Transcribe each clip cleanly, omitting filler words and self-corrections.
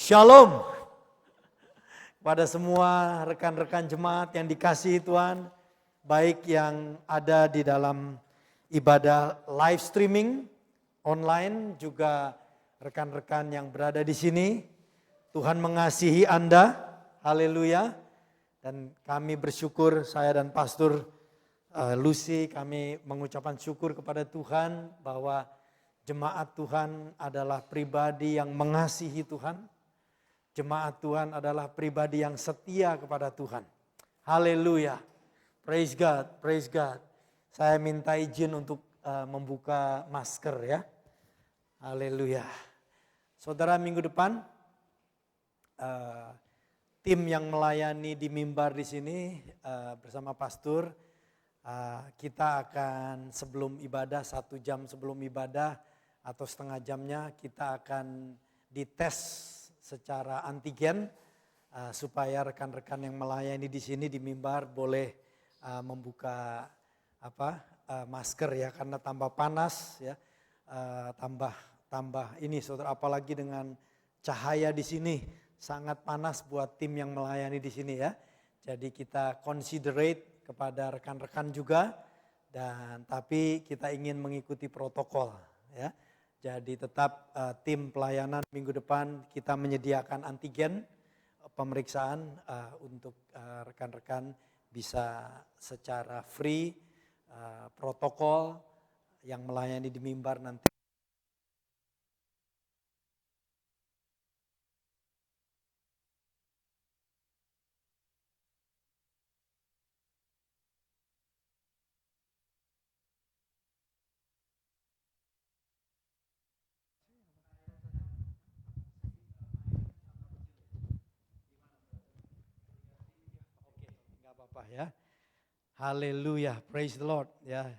Shalom pada semua rekan-rekan jemaat yang dikasihi Tuhan, baik yang ada di dalam ibadah live streaming online, juga rekan-rekan yang berada di sini. Tuhan mengasihi Anda, haleluya. Dan kami bersyukur, saya dan Pastor Lucy, kami mengucapkan syukur kepada Tuhan bahwa jemaat Tuhan adalah pribadi yang mengasihi Tuhan. Jemaat Tuhan adalah pribadi yang setia kepada Tuhan. Haleluya. Praise God, praise God. Saya minta izin untuk membuka masker ya. Haleluya. Saudara, minggu depan tim yang melayani di mimbar di sini bersama pastor, kita akan sebelum ibadah, 1 jam sebelum ibadah atau setengah jamnya kita akan dites secara antigen supaya rekan-rekan yang melayani di sini di mimbar boleh membuka masker ya, karena tambah panas ya, tambah ini saudara, apalagi dengan cahaya di sini sangat panas buat tim yang melayani di sini ya. Jadi kita considerate kepada rekan-rekan juga, dan tapi kita ingin mengikuti protokol ya. Jadi tetap tim pelayanan minggu depan kita menyediakan antigen pemeriksaan untuk rekan-rekan bisa secara free protokol yang melayani di mimbar nanti. Ya. Haleluya, praise the Lord ya.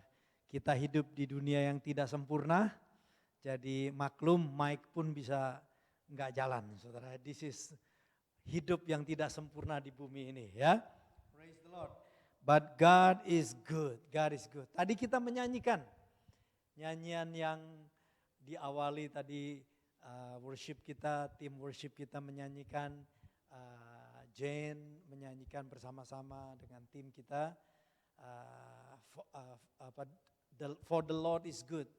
Kita hidup di dunia yang tidak sempurna, jadi maklum mic pun bisa nggak jalan, saudara. This is hidup yang tidak sempurna di bumi ini ya. Praise the Lord. But God is good, God is good. Tadi kita menyanyikan nyanyian yang diawali tadi, worship kita, tim worship kita menyanyikan. Jane menyanyikan bersama-sama dengan tim kita, For the Lord is good,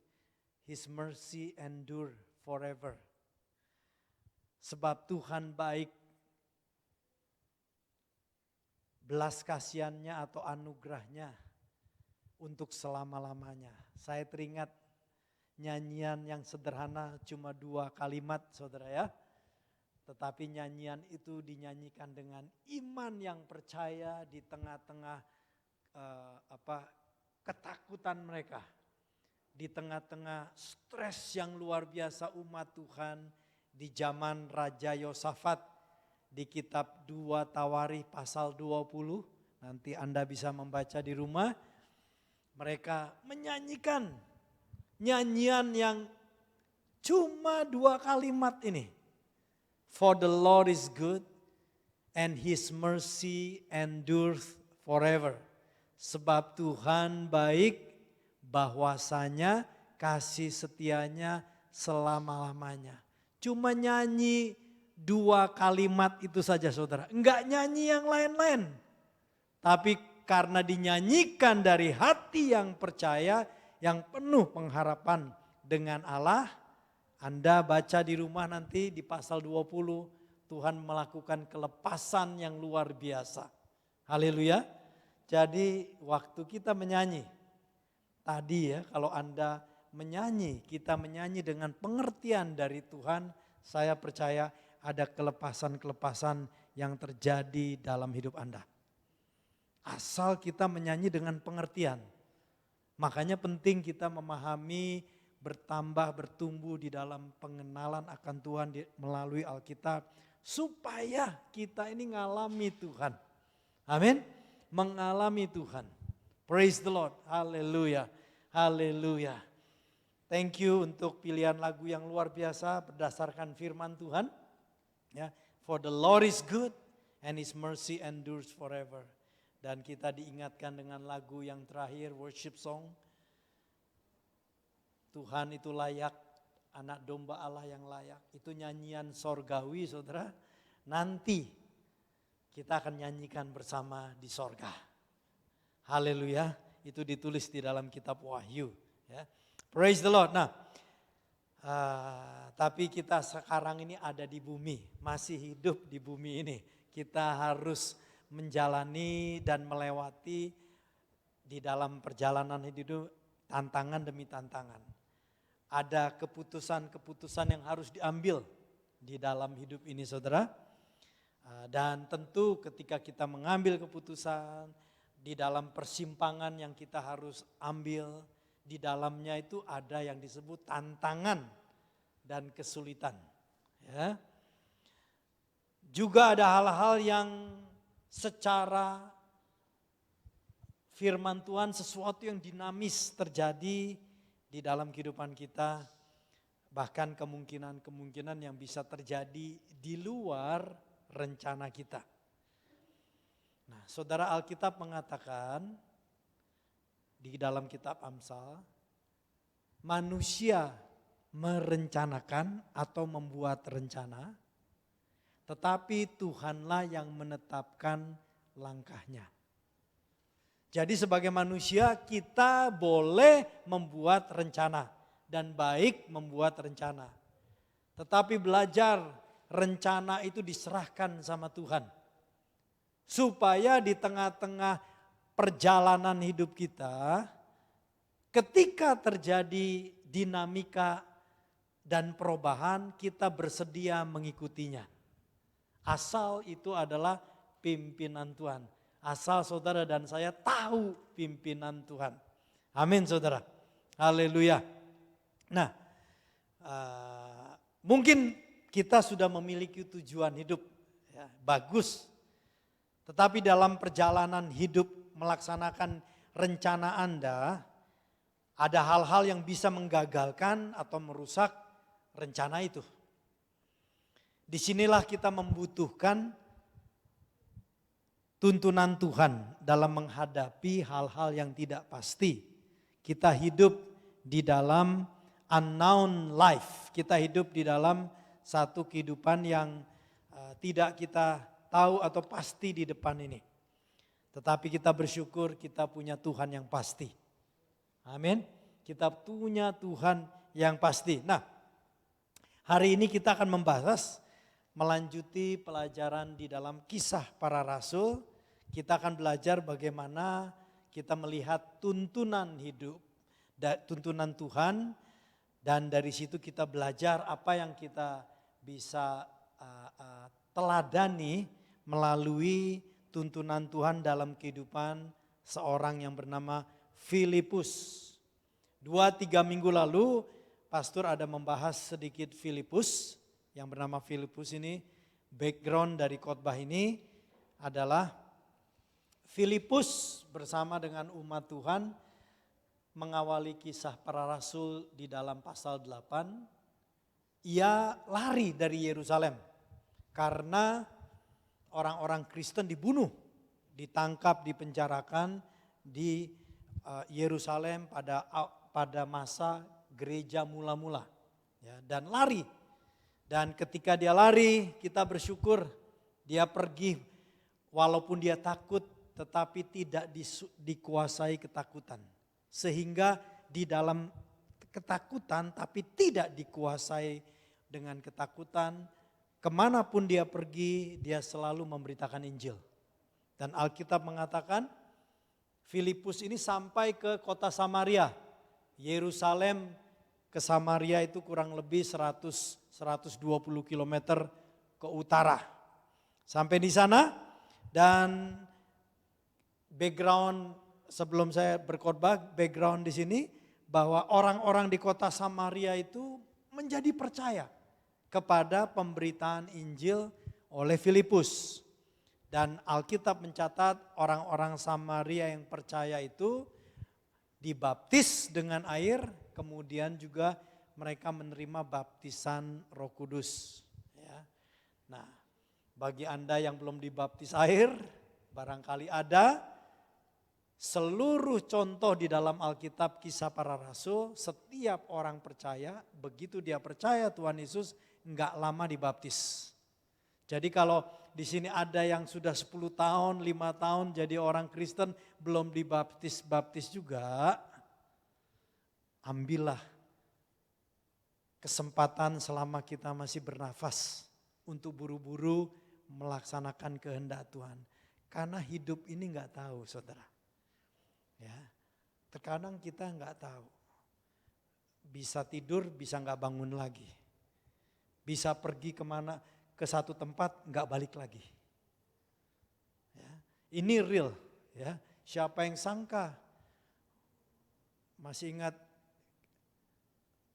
His mercy endure forever. Sebab Tuhan baik, belas kasihannya atau anugerahnya untuk selama-lamanya. Saya teringat nyanyian yang sederhana, cuma 2 kalimat saudara ya. Tetapi nyanyian itu dinyanyikan dengan iman yang percaya di tengah-tengah ketakutan mereka. Di tengah-tengah stres yang luar biasa umat Tuhan di zaman Raja Yosafat. Di kitab 2 Tawarikh pasal 20, nanti Anda bisa membaca di rumah. Mereka menyanyikan nyanyian yang cuma 2 kalimat ini. For the Lord is good and His mercy endures forever. Sebab Tuhan baik, bahwasanya kasih setianya selama-lamanya. Cuma nyanyi 2 kalimat itu saja saudara. Enggak nyanyi yang lain-lain. Tapi karena dinyanyikan dari hati yang percaya, yang penuh pengharapan dengan Allah, Anda baca di rumah nanti di pasal 20, Tuhan melakukan kelepasan yang luar biasa. Haleluya. Jadi waktu kita menyanyi, tadi ya, kalau Anda menyanyi, kita menyanyi dengan pengertian dari Tuhan, saya percaya ada kelepasan-kelepasan yang terjadi dalam hidup Anda. Asal kita menyanyi dengan pengertian. Makanya penting kita memahami, bertambah, bertumbuh di dalam pengenalan akan Tuhan melalui Alkitab. Supaya kita ini ngalami Tuhan. Amin. Mengalami Tuhan. Praise the Lord. Haleluya. Haleluya. Thank you untuk pilihan lagu yang luar biasa berdasarkan firman Tuhan. Ya, for the Lord is good and His mercy endures forever. Dan kita diingatkan dengan lagu yang terakhir, worship song. Tuhan itu layak anak domba Allah yang layak. Itu nyanyian sorgawi saudara. Nanti kita akan nyanyikan bersama di sorga. Haleluya. Itu ditulis di dalam kitab Wahyu. Ya. Praise the Lord. Nah, tapi kita sekarang ini ada di bumi. Masih hidup di bumi ini. Kita harus menjalani dan melewati di dalam perjalanan hidup tantangan demi tantangan. Ada keputusan-keputusan yang harus diambil di dalam hidup ini saudara. Dan tentu ketika kita mengambil keputusan di dalam persimpangan yang kita harus ambil, di dalamnya itu ada yang disebut tantangan dan kesulitan. Ya. Juga ada hal-hal yang secara firman Tuhan, sesuatu yang dinamis terjadi di dalam kehidupan kita. Bahkan kemungkinan-kemungkinan yang bisa terjadi di luar rencana kita. Nah, saudara, Alkitab mengatakan di dalam kitab Amsal, manusia merencanakan atau membuat rencana, tetapi Tuhanlah yang menetapkan langkahnya. Jadi sebagai manusia kita boleh membuat rencana dan baik membuat rencana. Tetapi belajar rencana itu diserahkan sama Tuhan. Supaya di tengah-tengah perjalanan hidup kita, ketika terjadi dinamika dan perubahan, kita bersedia mengikutinya. Asal itu adalah pimpinan Tuhan. Asal saudara dan saya tahu pimpinan Tuhan. Amin saudara. Haleluya. Nah, mungkin kita sudah memiliki tujuan hidup. Ya, bagus. Tetapi dalam perjalanan hidup melaksanakan rencana Anda, ada hal-hal yang bisa menggagalkan atau merusak rencana itu. Disinilah kita membutuhkan tuntunan Tuhan dalam menghadapi hal-hal yang tidak pasti. Kita hidup di dalam unknown life. Kita hidup di dalam satu kehidupan yang tidak kita tahu atau pasti di depan ini. Tetapi kita bersyukur kita punya Tuhan yang pasti. Amin. Kita punya Tuhan yang pasti. Nah, hari ini kita akan membahas, melanjuti pelajaran di dalam Kisah Para Rasul. Kita akan belajar bagaimana kita melihat tuntunan hidup, tuntunan Tuhan. Dan dari situ kita belajar apa yang kita bisa teladani melalui tuntunan Tuhan dalam kehidupan seorang yang bernama Filipus. 2-3 minggu lalu pastor ada membahas sedikit Filipus. Yang bernama Filipus ini, background dari khotbah ini adalah Filipus bersama dengan umat Tuhan mengawali Kisah Para Rasul di dalam pasal 8. Ia lari dari Yerusalem karena orang-orang Kristen dibunuh, ditangkap, dipenjarakan di Yerusalem pada masa gereja mula-mula, ya, dan lari. Dan ketika dia lari, kita bersyukur dia pergi walaupun dia takut, tetapi tidak dikuasai ketakutan. Sehingga di dalam ketakutan tapi tidak dikuasai dengan ketakutan, kemanapun dia pergi dia selalu memberitakan Injil. Dan Alkitab mengatakan Filipus ini sampai ke kota Samaria. Yerusalem ke Samaria itu kurang lebih 120 km ke utara. Sampai di sana dan background sebelum saya berkhotbah, background di sini bahwa orang-orang di kota Samaria itu menjadi percaya kepada pemberitaan Injil oleh Filipus. Dan Alkitab mencatat orang-orang Samaria yang percaya itu dibaptis dengan air, kemudian juga mereka menerima baptisan Roh Kudus. Ya. Nah, bagi Anda yang belum dibaptis air, barangkali ada, Seluruh contoh di dalam Alkitab Kisah Para Rasul, setiap orang percaya, begitu dia percaya Tuhan Yesus, enggak lama dibaptis. Jadi kalau di sini ada yang sudah 10 tahun, 5 tahun jadi orang Kristen, belum dibaptis juga, ambillah kesempatan selama kita masih bernafas untuk buru-buru melaksanakan kehendak Tuhan. Karena hidup ini enggak tahu, saudara. Ya, terkadang kita nggak tahu, bisa tidur, bisa nggak bangun lagi, bisa pergi kemana ke satu tempat nggak balik lagi. Ya, ini real, ya. Siapa yang sangka? Masih ingat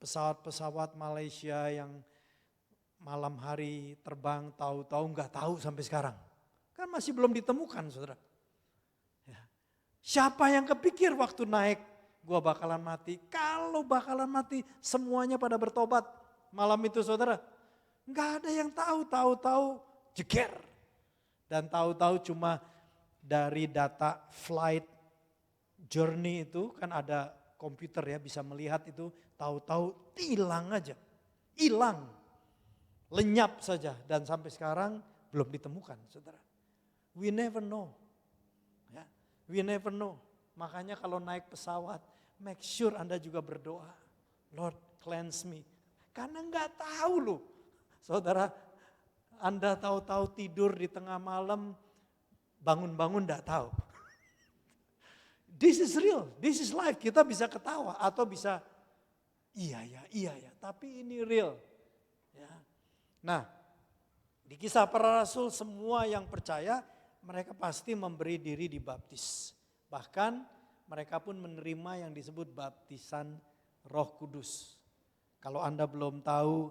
pesawat-pesawat Malaysia yang malam hari terbang, tahu-tahu nggak tahu sampai sekarang, kan masih belum ditemukan, saudara. Siapa yang kepikir waktu naik, gua bakalan mati. Kalau bakalan mati, semuanya pada bertobat malam itu, saudara. Enggak ada yang tahu jeger. Dan tahu-tahu cuma dari data flight journey itu, kan ada komputer ya bisa melihat itu, tahu-tahu hilang aja. Hilang, lenyap saja. Dan sampai sekarang belum ditemukan, saudara. We never know. We never know. Makanya kalau naik pesawat, make sure Anda juga berdoa. Lord, cleanse me. Karena enggak tahu loh. Saudara, Anda tahu-tahu tidur di tengah malam, bangun-bangun enggak tahu. This is real, this is life. Kita bisa ketawa atau bisa, iya ya. Tapi ini real. Ya. Nah, di Kisah Para Rasul semua yang percaya, mereka pasti memberi diri dibaptis. Bahkan mereka pun menerima yang disebut baptisan Roh Kudus. Kalau Anda belum tahu,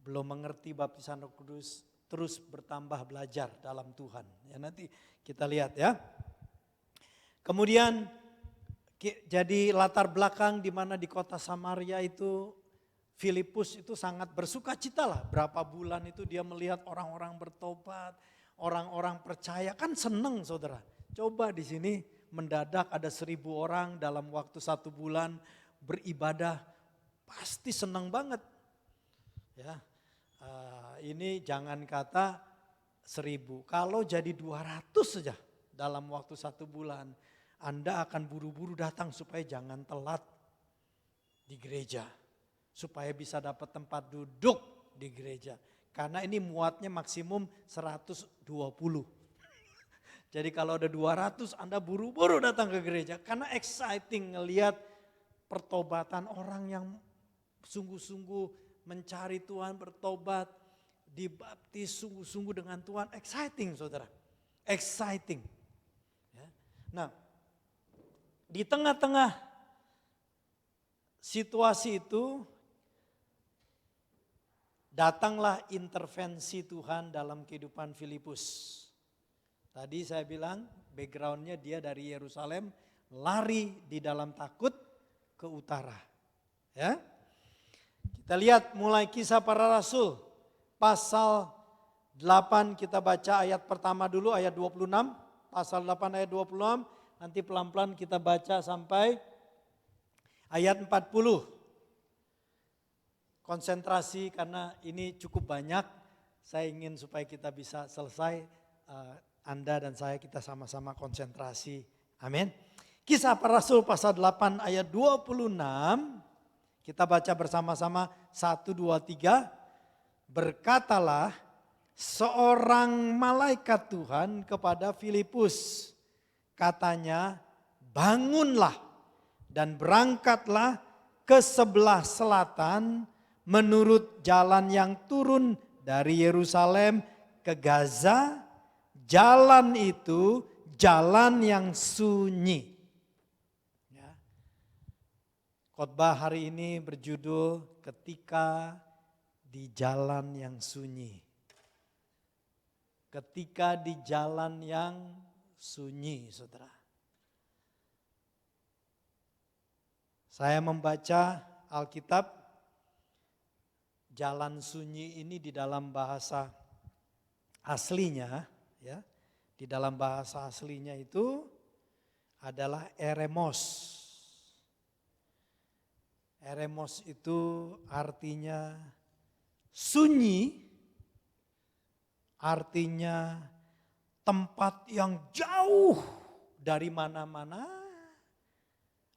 belum mengerti baptisan Roh Kudus, terus bertambah belajar dalam Tuhan. Ya, nanti kita lihat ya. Kemudian jadi latar belakang di mana di kota Samaria itu Filipus itu sangat bersuka cita lah. Berapa bulan itu dia melihat orang-orang bertobat. Orang-orang percaya kan seneng, saudara. Coba di sini mendadak ada 1.000 orang dalam waktu 1 bulan beribadah, pasti seneng banget. Ya, ini jangan kata 1.000, kalau jadi 200 saja dalam waktu 1 bulan, Anda akan buru-buru datang supaya jangan telat di gereja, supaya bisa dapat tempat duduk di gereja. Karena ini muatnya maksimum 120. Jadi kalau ada 200 Anda buru-buru datang ke gereja. Karena exciting ngelihat pertobatan orang yang sungguh-sungguh mencari Tuhan, bertobat, dibaptis sungguh-sungguh dengan Tuhan. Exciting, saudara. Exciting. Ya. Nah, di tengah-tengah situasi itu, datanglah intervensi Tuhan dalam kehidupan Filipus. Tadi saya bilang backgroundnya dia dari Yerusalem lari di dalam takut ke utara. Ya, kita lihat mulai Kisah Para Rasul pasal 8, kita baca ayat pertama dulu, ayat 26. Pasal 8 ayat 26, nanti pelan-pelan kita baca sampai ayat 40. Konsentrasi karena ini cukup banyak, saya ingin supaya kita bisa selesai, Anda dan saya kita sama-sama konsentrasi, amin. Kisah Para Rasul pasal 8 ayat 26, kita baca bersama-sama 1, 2, 3. Berkatalah seorang malaikat Tuhan kepada Filipus, katanya, bangunlah dan berangkatlah ke sebelah selatan menurut jalan yang turun dari Yerusalem ke Gaza. Jalan itu jalan yang sunyi. Ya. Khotbah hari ini berjudul Ketika di Jalan yang Sunyi. Ketika di jalan yang sunyi, saudara. Saya membaca Alkitab, jalan sunyi ini di dalam bahasa aslinya, ya, di dalam bahasa aslinya itu adalah eremos. Eremos itu artinya sunyi, artinya tempat yang jauh dari mana-mana,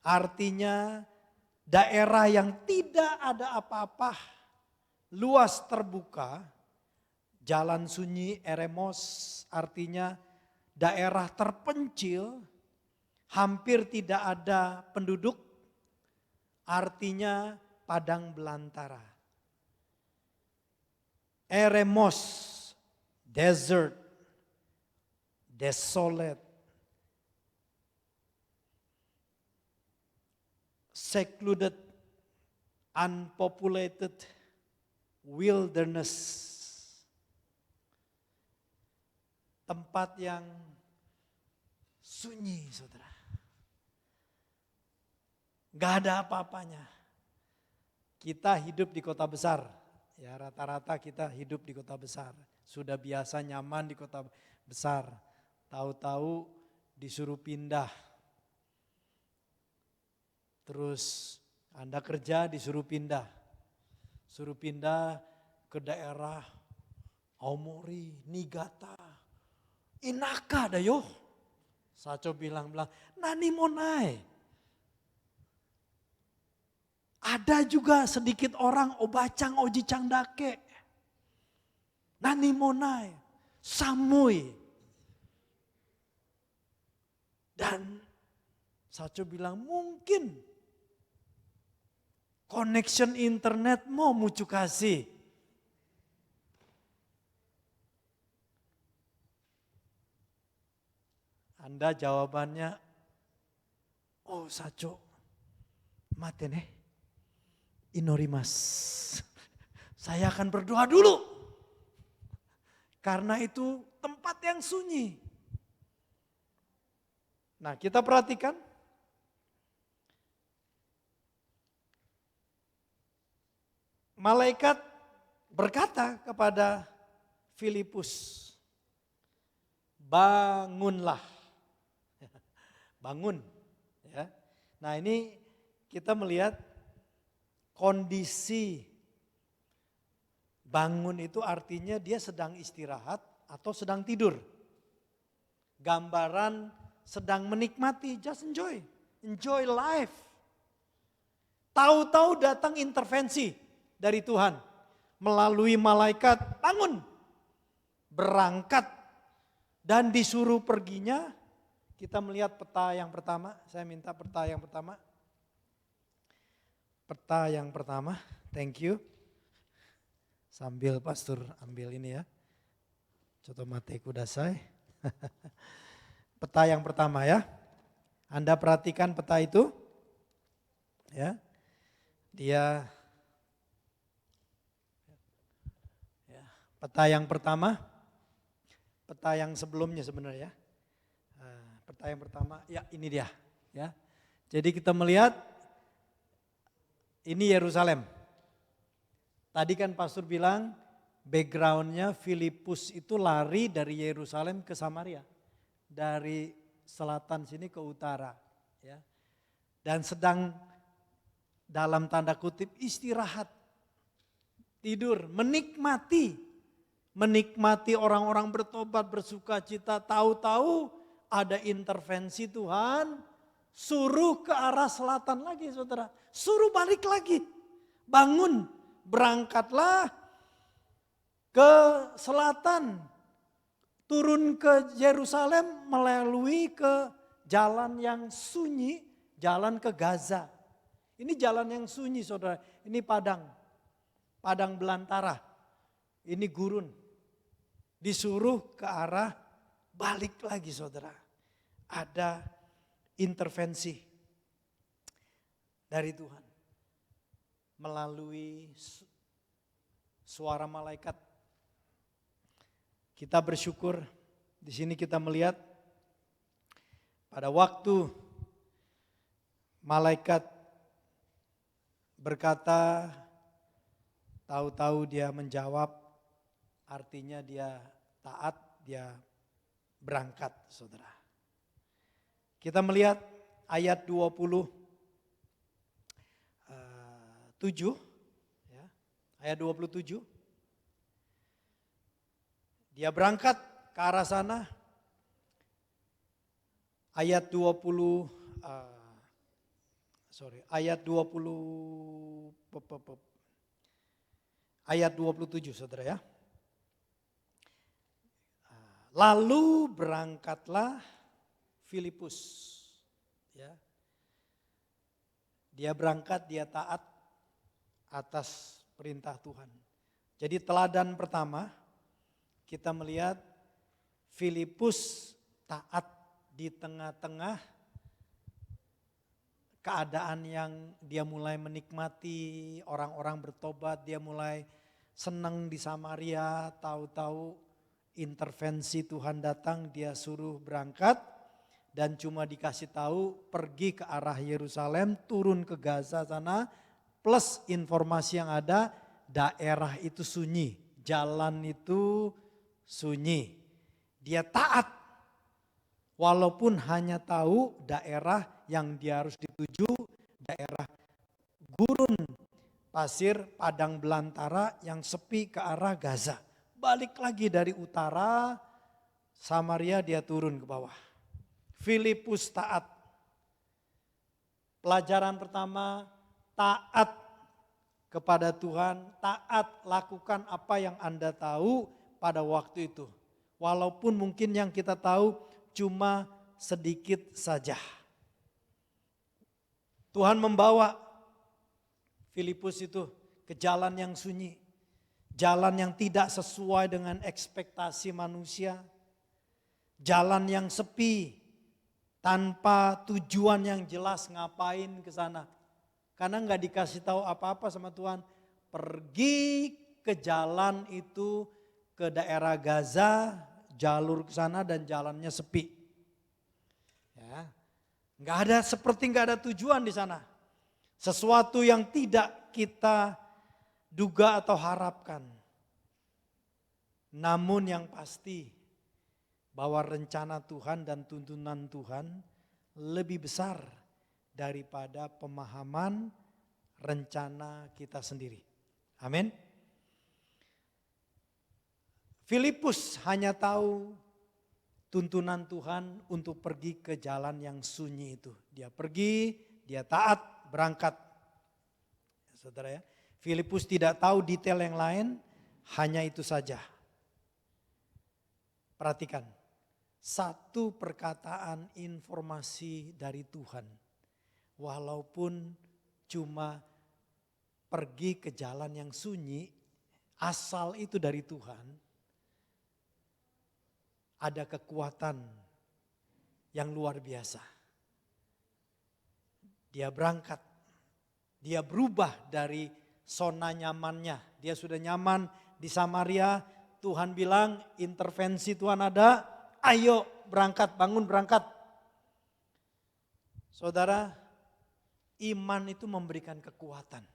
artinya daerah yang tidak ada apa-apa, luas terbuka. Jalan sunyi eremos artinya daerah terpencil, hampir tidak ada penduduk, artinya padang belantara. Eremos, desert, desolate, secluded, unpopulated, wilderness. Tempat yang sunyi, saudara. Gak ada apa-apanya. Kita hidup di kota besar. Ya, rata-rata kita hidup di kota besar. Sudah biasa nyaman di kota besar. Tahu-tahu disuruh pindah. Terus Anda kerja disuruh pindah. Suruh pindah ke daerah Aomori, Niigata, Inaka dah yo. Saco bilang, nani monai. Ada juga sedikit orang obacang ojicang dake. Nani monai, samui. Dan Saco bilang mungkin connection internet mau mucu kasih. Anda jawabannya, oh Saco, matene, inorimas. Saya akan berdoa dulu. Karena itu tempat yang sunyi. Nah, kita perhatikan. Malaikat berkata kepada Filipus, bangunlah. Bangun. Ya. Nah, ini kita melihat kondisi bangun itu artinya dia sedang istirahat atau sedang tidur. Gambaran sedang menikmati, just enjoy. Enjoy life. Tahu-tahu datang intervensi dari Tuhan. Melalui malaikat, bangun. Berangkat. Dan disuruh perginya, kita melihat peta yang pertama. Saya minta peta yang pertama. Peta yang pertama, thank you. Sambil pastor ambil ini ya. Coto mate kudasai. Peta yang pertama ya. Anda perhatikan peta itu. Ya. Dia ya, peta yang pertama. Peta yang sebelumnya sebenarnya. Peta yang pertama, ya ini dia. Ya. Jadi kita melihat ini Yerusalem. Tadi kan pastor bilang backgroundnya Filipus itu lari dari Yerusalem ke Samaria. Dari selatan sini ke utara. Ya. Dan sedang dalam tanda kutip istirahat. Tidur, menikmati. Menikmati orang-orang bertobat, bersuka cita. Tahu-tahu ada intervensi Tuhan, suruh ke arah selatan lagi saudara. Suruh balik lagi, bangun, berangkatlah ke selatan. Turun ke Yerusalem melalui ke jalan yang sunyi, jalan ke Gaza. Ini jalan yang sunyi saudara, ini padang belantara, ini gurun. Disuruh ke arah balik lagi saudara. Ada intervensi dari Tuhan. Melalui suara malaikat. Kita bersyukur di sini kita melihat pada waktu malaikat berkata, tahu-tahu dia menjawab, artinya dia taat, dia berangkat saudara. Kita melihat ayat 27, ya, ayat 27. Dia berangkat ke arah sana. Ayat 20, ayat 27 saudara ya. Lalu berangkatlah Filipus. Ya. Dia berangkat, dia taat atas perintah Tuhan. Jadi teladan pertama kita melihat Filipus taat di tengah-tengah keadaan yang dia mulai menikmati, orang-orang bertobat, dia mulai senang di Samaria, tahu-tahu intervensi Tuhan datang, dia suruh berangkat dan cuma dikasih tahu pergi ke arah Yerusalem, turun ke Gaza sana, plus informasi yang ada daerah itu sunyi, jalan itu sunyi. Dia taat walaupun hanya tahu daerah yang dia harus dituju, daerah gurun pasir padang belantara yang sepi ke arah Gaza. Balik lagi dari utara, Samaria dia turun ke bawah. Filipus taat. Pelajaran pertama, taat kepada Tuhan, taat lakukan apa yang Anda tahu pada waktu itu. Walaupun mungkin yang kita tahu cuma sedikit saja. Tuhan membawa Filipus itu ke jalan yang sunyi. Jalan yang tidak sesuai dengan ekspektasi manusia. Jalan yang sepi. Tanpa tujuan yang jelas ngapain ke sana. Karena gak dikasih tahu apa-apa sama Tuhan. Pergi ke jalan itu ke daerah Gaza. Jalur ke sana dan jalannya sepi. Ya, seperti gak ada tujuan di sana. Sesuatu yang tidak kita duga atau harapkan. Namun yang pasti bahwa rencana Tuhan dan tuntunan Tuhan lebih besar daripada pemahaman rencana kita sendiri. Amin. Filipus hanya tahu tuntunan Tuhan untuk pergi ke jalan yang sunyi itu. Dia pergi, dia taat, berangkat. Saudara ya, Filipus tidak tahu detail yang lain, hanya itu saja. Perhatikan, satu perkataan informasi dari Tuhan, walaupun cuma pergi ke jalan yang sunyi, asal itu dari Tuhan, ada kekuatan yang luar biasa. Dia berangkat, dia berubah dari zona nyamannya. Dia sudah nyaman di Samaria, Tuhan bilang intervensi Tuhan ada, ayo berangkat, bangun berangkat. Saudara, iman itu memberikan kekuatan.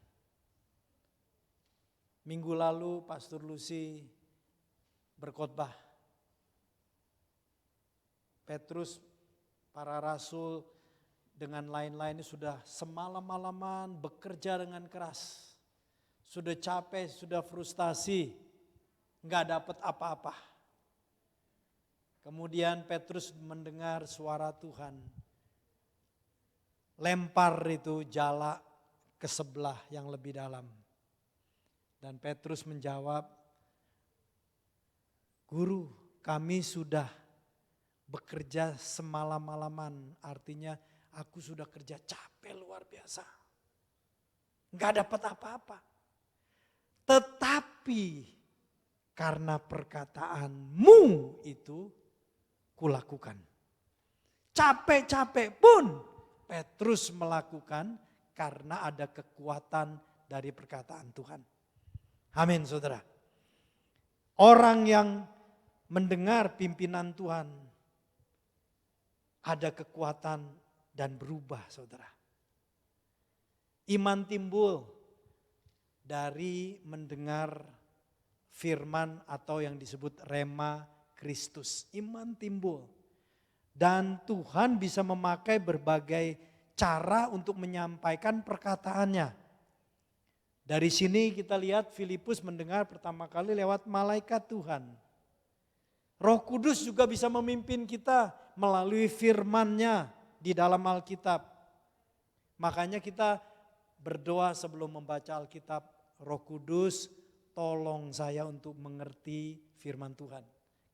Minggu lalu Pastor Lucy berkhotbah. Petrus, para rasul dengan lain-lain sudah semalam-malaman bekerja dengan keras. Sudah capek, sudah frustasi, nggak dapat apa-apa. Kemudian Petrus mendengar suara Tuhan. Lempar itu jala ke sebelah yang lebih dalam. Dan Petrus menjawab, Guru, kami sudah bekerja semalam-malaman. Artinya aku sudah kerja capek luar biasa. Nggak dapat apa-apa. Tetapi karena perkataanmu itu kulakukan. Capek-capek pun Petrus melakukan karena ada kekuatan dari perkataan Tuhan. Amin saudara. Orang yang mendengar pimpinan Tuhan ada kekuatan dan berubah saudara. Iman timbul dari mendengar firman atau yang disebut rema Kristus. Iman timbul. Dan Tuhan bisa memakai berbagai cara untuk menyampaikan perkataannya. Dari sini kita lihat Filipus mendengar pertama kali lewat malaikat Tuhan. Roh Kudus juga bisa memimpin kita melalui firman-Nya di dalam Alkitab. Makanya kita berdoa sebelum membaca Alkitab, Roh Kudus tolong saya untuk mengerti firman Tuhan.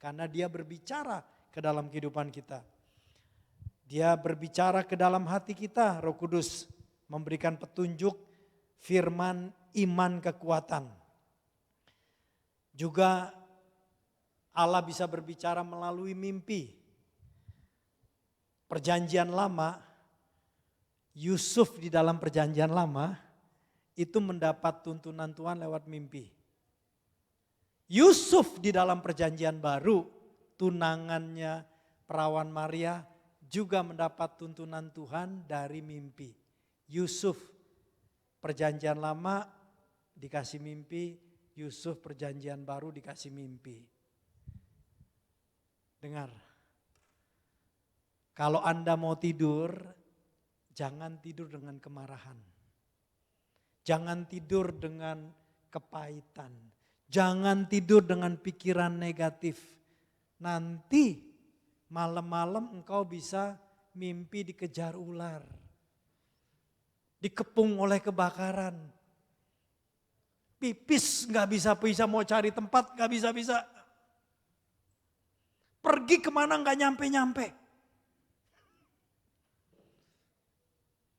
Karena Dia berbicara ke dalam kehidupan kita. Dia berbicara ke dalam hati kita, Roh Kudus memberikan petunjuk, firman, iman, kekuatan. Juga Allah bisa berbicara melalui mimpi. Perjanjian lama, Yusuf di dalam perjanjian lama itu mendapat tuntunan Tuhan lewat mimpi. Yusuf di dalam perjanjian baru, tunangannya perawan Maria juga mendapat tuntunan Tuhan dari mimpi. Yusuf perjanjian lama dikasih mimpi, Yusuf perjanjian baru dikasih mimpi. Dengar, kalau Anda mau tidur, jangan tidur dengan kemarahan. Jangan tidur dengan kepahitan. Jangan tidur dengan pikiran negatif. Nanti malam-malam engkau bisa mimpi dikejar ular. Dikepung oleh kebakaran. Pipis gak bisa mau cari tempat gak bisa. Pergi kemana gak nyampe-nyampe.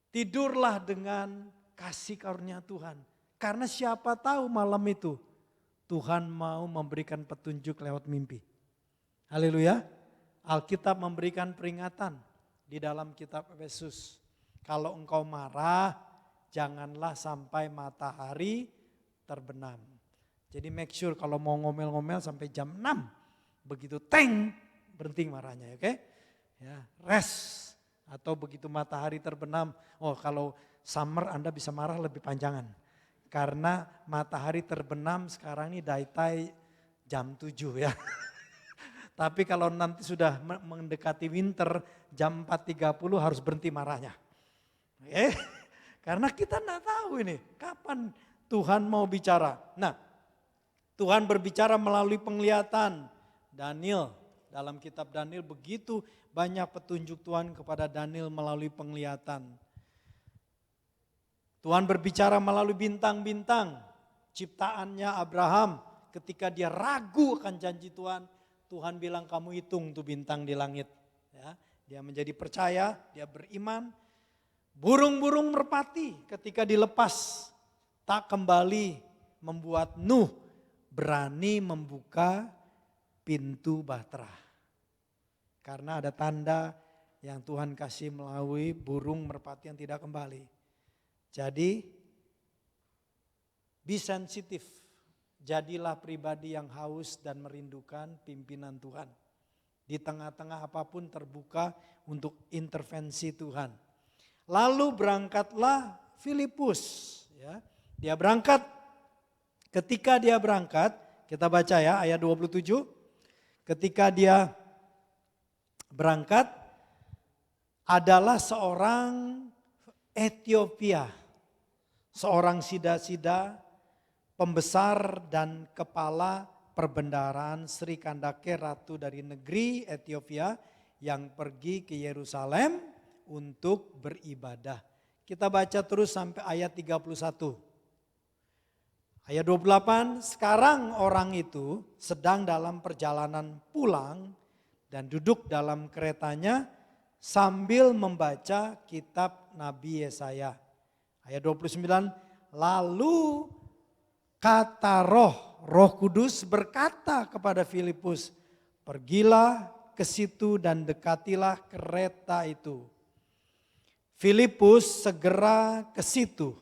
Tidurlah dengan kasih karunia Tuhan. Karena siapa tahu malam itu Tuhan mau memberikan petunjuk lewat mimpi. Haleluya. Alkitab memberikan peringatan di dalam kitab Efesus. Kalau engkau marah, janganlah sampai matahari terbenam. Jadi make sure kalau mau ngomel-ngomel sampai jam 6. Begitu teng, berhenti marahnya, oke? Ya, rest. Atau begitu matahari terbenam, oh kalau summer Anda bisa marah lebih panjangan. Karena matahari terbenam sekarang ini daitai jam 7 ya. Tapi kalau nanti sudah mendekati winter jam 4.30 harus berhenti marahnya. Karena kita enggak tahu ini kapan Tuhan mau bicara. Nah, Tuhan berbicara melalui penglihatan. Daniel, dalam kitab Daniel begitu banyak petunjuk Tuhan kepada Daniel melalui penglihatan. Tuhan berbicara melalui bintang-bintang. Ciptaannya Abraham ketika dia ragu akan janji Tuhan. Tuhan bilang kamu hitung tuh bintang di langit. Ya, dia menjadi percaya, dia beriman. Burung-burung merpati ketika dilepas tak kembali membuat Nuh berani membuka pintu bahtera. Karena ada tanda yang Tuhan kasih melalui burung merpati yang tidak kembali. Jadi be sensitive. Jadilah pribadi yang haus dan merindukan pimpinan Tuhan. Di tengah-tengah apapun terbuka untuk intervensi Tuhan. Lalu berangkatlah Filipus. Ya. Dia berangkat, ketika dia berangkat, kita baca ya ayat 27. Ketika dia berangkat adalah seorang Ethiopia. Seorang sida-sida pembesar dan kepala perbendaharaan Sri Kandake, ratu dari negeri Ethiopia yang pergi ke Yerusalem untuk beribadah. Kita baca terus sampai ayat 31. Ayat 28, sekarang orang itu sedang dalam perjalanan pulang dan duduk dalam keretanya sambil membaca kitab Nabi Yesaya. Ayat 29, lalu kata Roh Kudus berkata kepada Filipus, pergilah ke situ dan dekatilah kereta itu. Filipus segera ke situ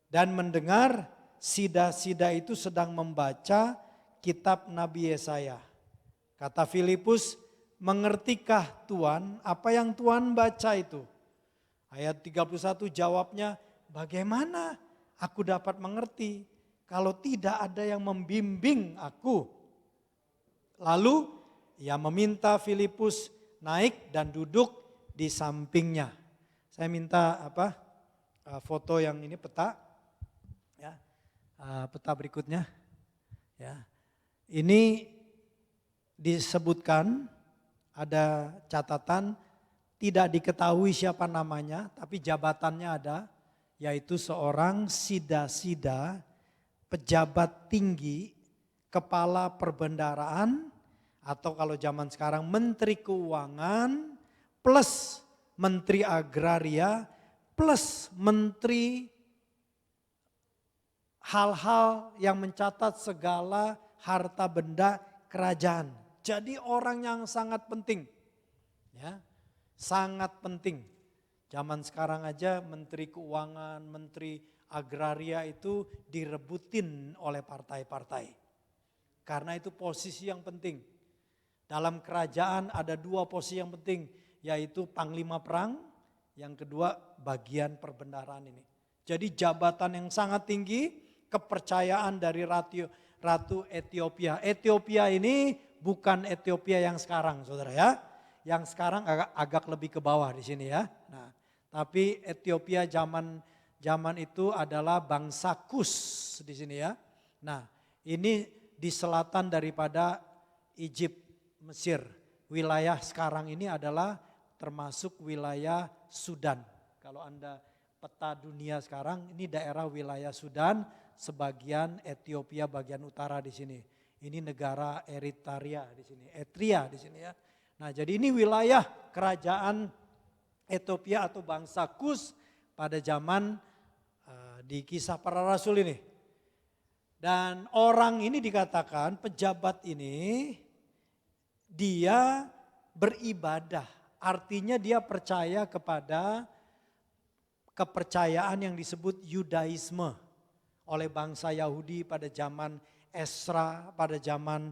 dan mendengar sida-sida itu sedang membaca kitab Nabi Yesaya. Kata Filipus, mengertikah Tuhan apa yang Tuhan baca itu? Ayat 31 jawabnya, bagaimana aku dapat mengerti kalau tidak ada yang membimbing aku? Lalu ia meminta Filipus naik dan duduk di sampingnya. Saya minta foto yang ini peta, ya, peta berikutnya. Ya, ini disebutkan ada catatan tidak diketahui siapa namanya, tapi jabatannya ada, yaitu seorang sida-sida, pejabat tinggi, kepala perbendaharaan, atau kalau zaman sekarang menteri keuangan, plus menteri agraria, plus menteri hal-hal yang mencatat segala harta benda kerajaan. Jadi orang yang sangat penting, ya, sangat penting. Zaman sekarang aja menteri keuangan, menteri agraria itu direbutin oleh partai-partai. Karena itu posisi yang penting. Dalam kerajaan ada dua posisi yang penting, yaitu panglima perang, yang kedua bagian perbendaharaan ini. Jadi jabatan yang sangat tinggi, kepercayaan dari Ratu Ethiopia. Ethiopia ini bukan Ethiopia yang sekarang, saudara ya. Yang sekarang agak lebih ke bawah di sini ya. Nah, tapi Ethiopia zaman itu adalah bangsa Kus di sini ya. Nah, ini di selatan daripada Egypt, Mesir. Wilayah sekarang ini adalah termasuk wilayah Sudan. Kalau Anda peta dunia sekarang, ini daerah wilayah Sudan, sebagian Ethiopia bagian utara di sini. Ini negara Eritrea di sini, Etria di sini ya. Nah, jadi ini wilayah kerajaan Ethiopia atau bangsa Kus pada zaman di Kisah Para Rasul ini. Dan orang ini dikatakan, pejabat ini, dia beribadah. Artinya dia percaya kepada kepercayaan yang disebut Yudaisme oleh bangsa Yahudi pada zaman Esra, pada zaman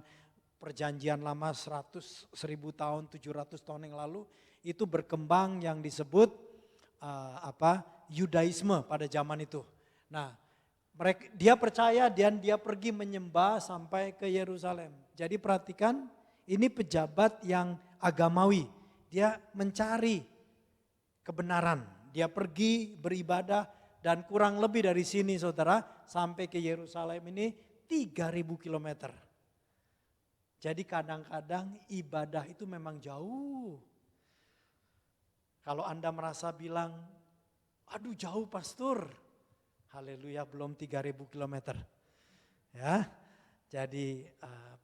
perjanjian lama 1000 tahun, 700 tahun yang lalu. Itu berkembang yang disebut Yudaisme pada zaman itu. Nah, dia percaya dan dia pergi menyembah sampai ke Yerusalem. Jadi perhatikan, ini pejabat yang agamawi. Dia mencari kebenaran. Dia pergi beribadah dan kurang lebih dari sini saudara sampai ke Yerusalem ini 3000 kilometer. Jadi kadang-kadang ibadah itu memang jauh. Kalau Anda merasa bilang, aduh jauh pastor. Haleluya, belum 3000 kilometer. Ya, jadi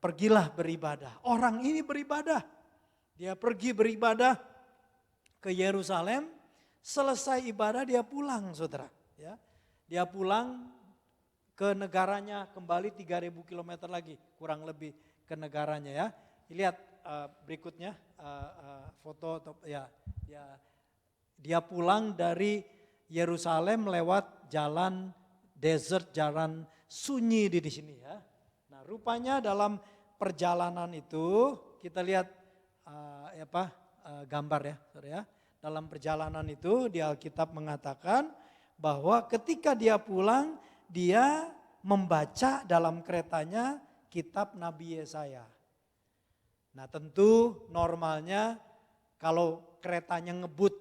pergilah beribadah. Orang ini beribadah. Dia pergi beribadah ke Yerusalem. Selesai ibadah dia pulang saudara. Ya, dia pulang ke negaranya kembali 3000 kilometer lagi. Kurang lebih ke negaranya ya. Lihat berikutnya foto ya. Dia pulang dari Yerusalem lewat jalan desert, jalan sunyi di sini ya. Nah, rupanya dalam perjalanan itu kita lihat gambar ya, saudara ya. Dalam perjalanan itu di Alkitab mengatakan bahwa ketika dia pulang, dia membaca dalam keretanya kitab Nabi Yesaya. Nah, tentu normalnya kalau keretanya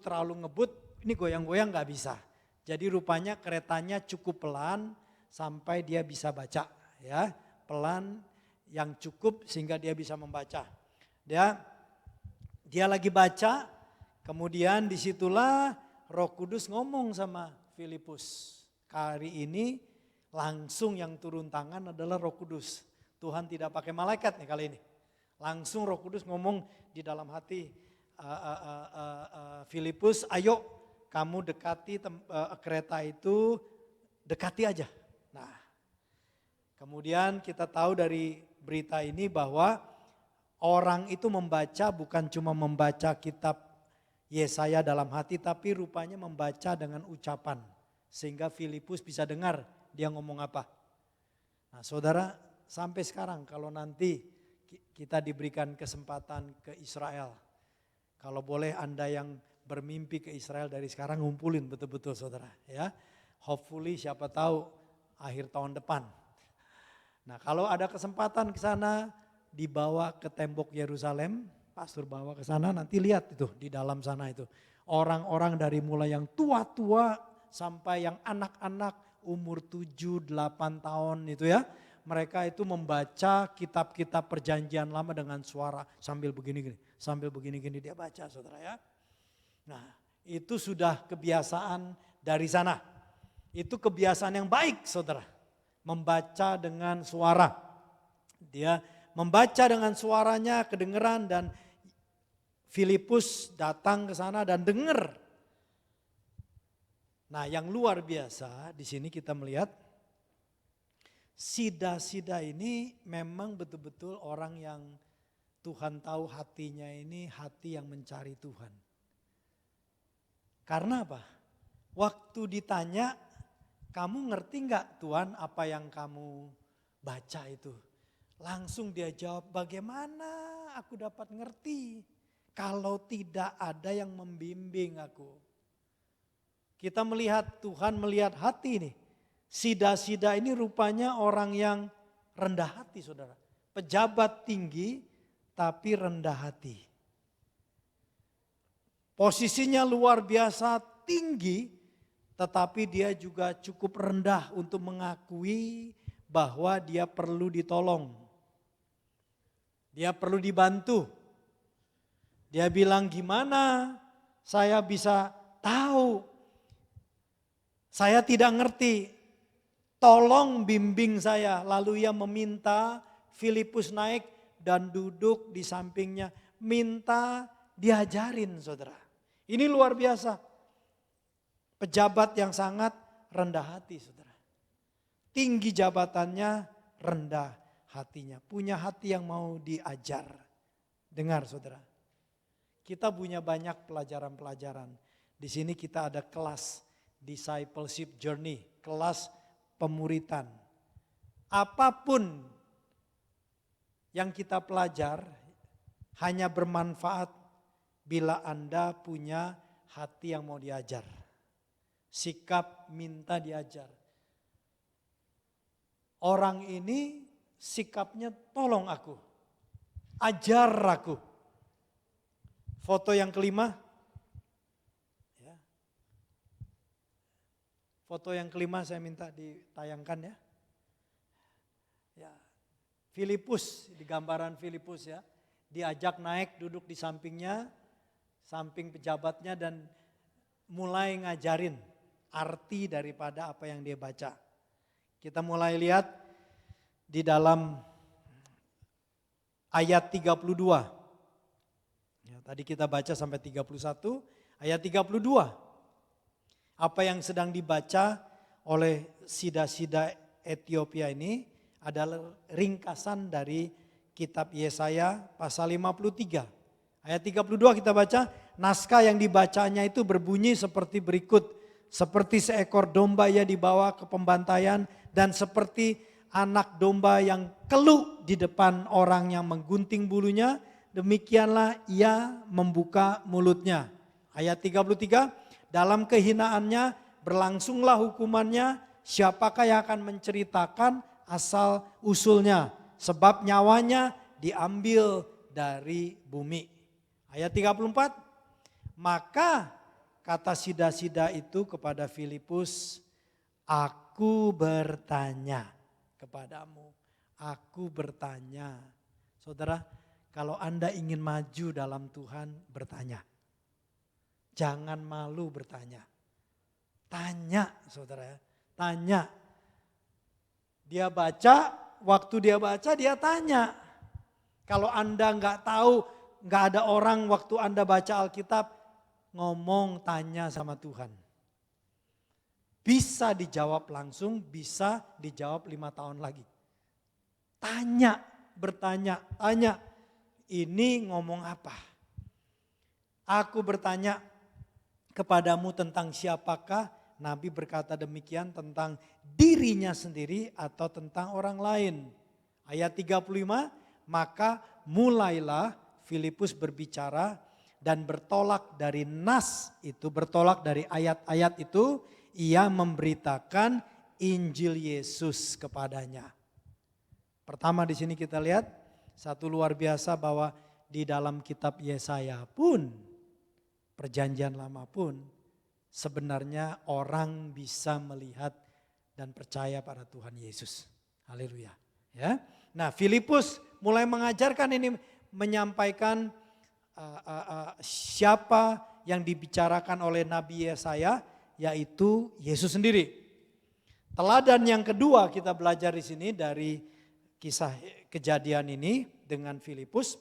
terlalu ngebut, ini goyang-goyang nggak bisa. Jadi rupanya keretanya cukup pelan sampai dia bisa baca ya, pelan yang cukup sehingga dia bisa membaca. Dia lagi baca, kemudian disitulah Roh Kudus ngomong sama Filipus. Kali ini langsung yang turun tangan adalah Roh Kudus. Tuhan tidak pakai malaikat nih kali ini. Langsung Roh Kudus ngomong di dalam hati Filipus, ayo kamu dekati kereta itu, dekati aja. Nah, kemudian kita tahu dari berita ini bahwa orang itu membaca bukan cuma membaca kitab Yesaya dalam hati, tapi rupanya membaca dengan ucapan. Sehingga Filipus bisa dengar dia ngomong apa. Nah saudara, sampai sekarang kalau nanti kita diberikan kesempatan ke Israel, kalau boleh Anda yang bermimpi ke Israel dari sekarang ngumpulin betul-betul saudara ya. Hopefully siapa tahu akhir tahun depan. Nah kalau ada kesempatan ke sana, dibawa ke tembok Yerusalem, pastor bawa ke sana, nanti lihat itu di dalam sana itu. Orang-orang dari mulai yang tua-tua sampai yang anak-anak umur 7-8 tahun itu ya. Mereka itu membaca kitab-kitab perjanjian lama dengan suara sambil begini-gini. Sambil begini-gini dia baca saudara ya. Nah itu sudah kebiasaan dari sana. Itu kebiasaan yang baik saudara. Membaca dengan suara. Dia membaca dengan suaranya kedengeran dan Filipus datang ke sana dan dengar. Nah, yang luar biasa di sini kita melihat Sida-sida ini memang betul-betul orang yang Tuhan tahu hatinya ini hati yang mencari Tuhan. Karena apa? Waktu ditanya, kamu ngerti nggak Tuhan apa yang kamu baca itu? Langsung dia jawab, bagaimana aku dapat ngerti kalau tidak ada yang membimbing aku. Kita melihat Tuhan melihat hati ini. Sida-sida ini rupanya orang yang rendah hati saudara. Pejabat tinggi tapi rendah hati. Posisinya luar biasa tinggi tetapi dia juga cukup rendah untuk mengakui bahwa dia perlu ditolong. Dia perlu dibantu. Dia bilang gimana saya bisa tahu. Saya tidak ngerti. Tolong bimbing saya. Lalu ia meminta Filipus naik dan duduk di sampingnya. Minta diajarin saudara. Ini luar biasa. Pejabat yang sangat rendah hati saudara. Tinggi jabatannya, rendah hatinya. Punya hati yang mau diajar. Dengar saudara. Kita punya banyak pelajaran-pelajaran. Di sini kita ada kelas discipleship journey, kelas pemuritan. Apapun yang kita pelajar hanya bermanfaat bila Anda punya hati yang mau diajar. Sikap minta diajar. Orang ini sikapnya tolong aku, ajar aku. Foto yang kelima. Ya. Foto yang kelima saya minta ditayangkan ya. Ya. Filipus, di gambaran Filipus ya. Diajak naik duduk di sampingnya, samping pejabatnya dan mulai ngajarin arti daripada apa yang dia baca. Kita mulai lihat di dalam ayat 32. Ya, tadi kita baca sampai 31, ayat 32. Apa yang sedang dibaca oleh sida-sida Ethiopia ini adalah ringkasan dari kitab Yesaya pasal 53. Ayat 32 kita baca, naskah yang dibacanya itu berbunyi seperti berikut. Seperti seekor domba ia dibawa ke pembantaian dan seperti anak domba yang keluh di depan orang yang menggunting bulunya, demikianlah ia membuka mulutnya. Ayat 33, dalam kehinaannya berlangsunglah hukumannya, siapakah yang akan menceritakan asal usulnya, sebab nyawanya diambil dari bumi. Ayat 34, maka kata sida-sida itu kepada Filipus, aku bertanya kepadamu, aku bertanya. Saudara, kalau Anda ingin maju dalam Tuhan, bertanya. Jangan malu bertanya. Tanya saudara ya, tanya. Dia baca, waktu dia baca dia tanya. Kalau Anda nggak tahu, nggak ada orang waktu Anda baca Alkitab, ngomong tanya sama Tuhan. Bisa dijawab langsung, bisa dijawab 5 tahun lagi. Tanya, bertanya, tanya. Ini ngomong apa? Aku bertanya kepadamu tentang siapakah, Nabi berkata demikian tentang dirinya sendiri atau tentang orang lain. Ayat 35, maka mulailah Filipus berbicara dan bertolak dari nas itu, bertolak dari ayat-ayat itu, ia memberitakan Injil Yesus kepadanya. Pertama di sini kita lihat, satu luar biasa bahwa di dalam kitab Yesaya pun, perjanjian lama pun, sebenarnya orang bisa melihat dan percaya pada Tuhan Yesus. Haleluya. Ya. Nah, Filipus mulai mengajarkan ini, menyampaikan siapa yang dibicarakan oleh Nabi Yesaya, yaitu Yesus sendiri. Teladan yang kedua kita belajar di sini dari kisah kejadian ini dengan Filipus,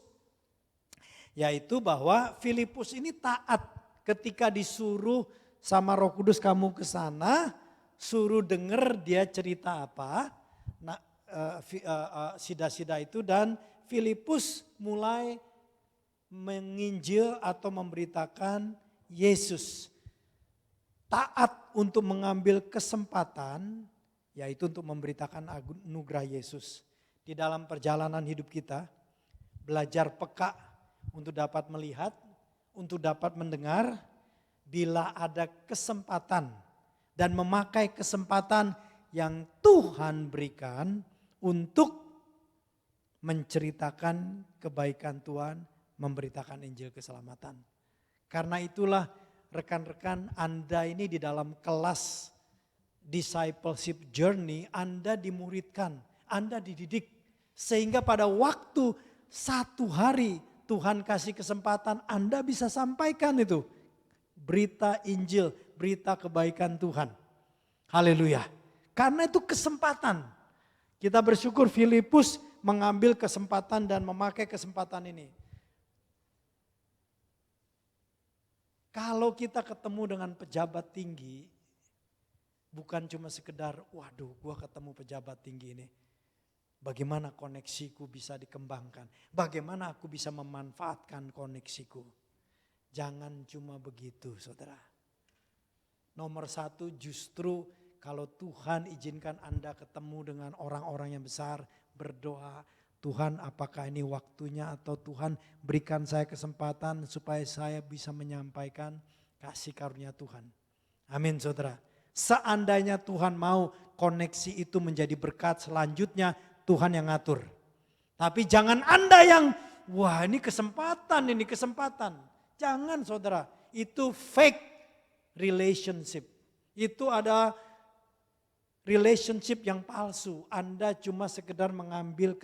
yaitu bahwa Filipus ini taat ketika disuruh sama Roh Kudus, kamu ke sana, suruh denger dia cerita apa. Nah, sida-sida itu, dan Filipus mulai menginjil atau memberitakan Yesus. Taat untuk mengambil kesempatan, yaitu untuk memberitakan anugerah Yesus. Di dalam perjalanan hidup kita, belajar peka untuk dapat melihat, untuk dapat mendengar, bila ada kesempatan dan memakai kesempatan yang Tuhan berikan untuk menceritakan kebaikan Tuhan, memberitakan Injil keselamatan. Karena itulah rekan-rekan, Anda ini di dalam kelas discipleship journey, Anda dimuridkan, Anda dididik. Sehingga pada waktu satu hari Tuhan kasih kesempatan, Anda bisa sampaikan itu. Berita Injil, berita kebaikan Tuhan. Haleluya. Karena itu kesempatan. Kita bersyukur Filipus mengambil kesempatan dan memakai kesempatan ini. Kalau kita ketemu dengan pejabat tinggi, bukan cuma sekedar, waduh gua ketemu pejabat tinggi ini. Bagaimana koneksiku bisa dikembangkan? Bagaimana aku bisa memanfaatkan koneksiku? Jangan cuma begitu, saudara. Nomor satu, justru kalau Tuhan izinkan Anda ketemu dengan orang-orang yang besar, berdoa, Tuhan apakah ini waktunya, atau Tuhan berikan saya kesempatan supaya saya bisa menyampaikan kasih karunia Tuhan. Amin, saudara. Seandainya Tuhan mau koneksi itu menjadi berkat, selanjutnya Tuhan yang ngatur. Tapi jangan Anda yang, wah ini kesempatan. Jangan, saudara, itu fake relationship. Itu ada relationship yang palsu. Anda cuma sekedar mengambil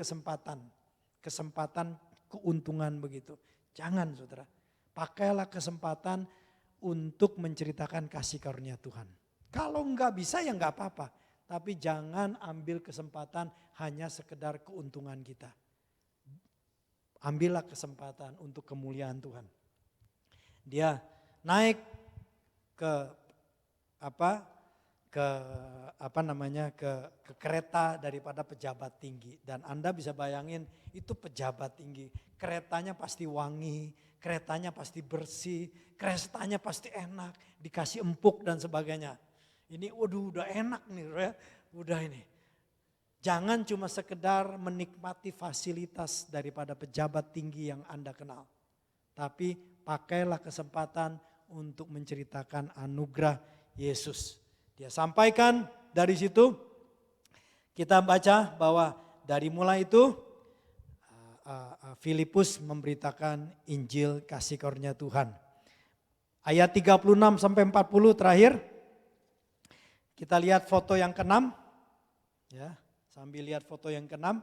kesempatan keuntungan begitu. Jangan, saudara. Pakailah kesempatan untuk menceritakan kasih karunia Tuhan. Kalau enggak bisa ya enggak apa-apa. Tapi jangan ambil kesempatan hanya sekedar keuntungan kita. Ambillah kesempatan untuk kemuliaan Tuhan. Dia naik ke kereta daripada pejabat tinggi, dan Anda bisa bayangin itu pejabat tinggi, keretanya pasti wangi, keretanya pasti bersih, keretanya pasti enak, dikasih empuk dan sebagainya. Ini udah enak nih ya, udah ini. Jangan cuma sekedar menikmati fasilitas daripada pejabat tinggi yang Anda kenal, tapi pakailah kesempatan untuk menceritakan anugerah Yesus. Dia sampaikan dari situ, kita baca bahwa dari mulai itu Filipus memberitakan Injil kasih karunia Tuhan. Ayat 36 sampai 40 terakhir. Kita lihat foto yang ke-6. Ya, sambil lihat foto yang ke-6.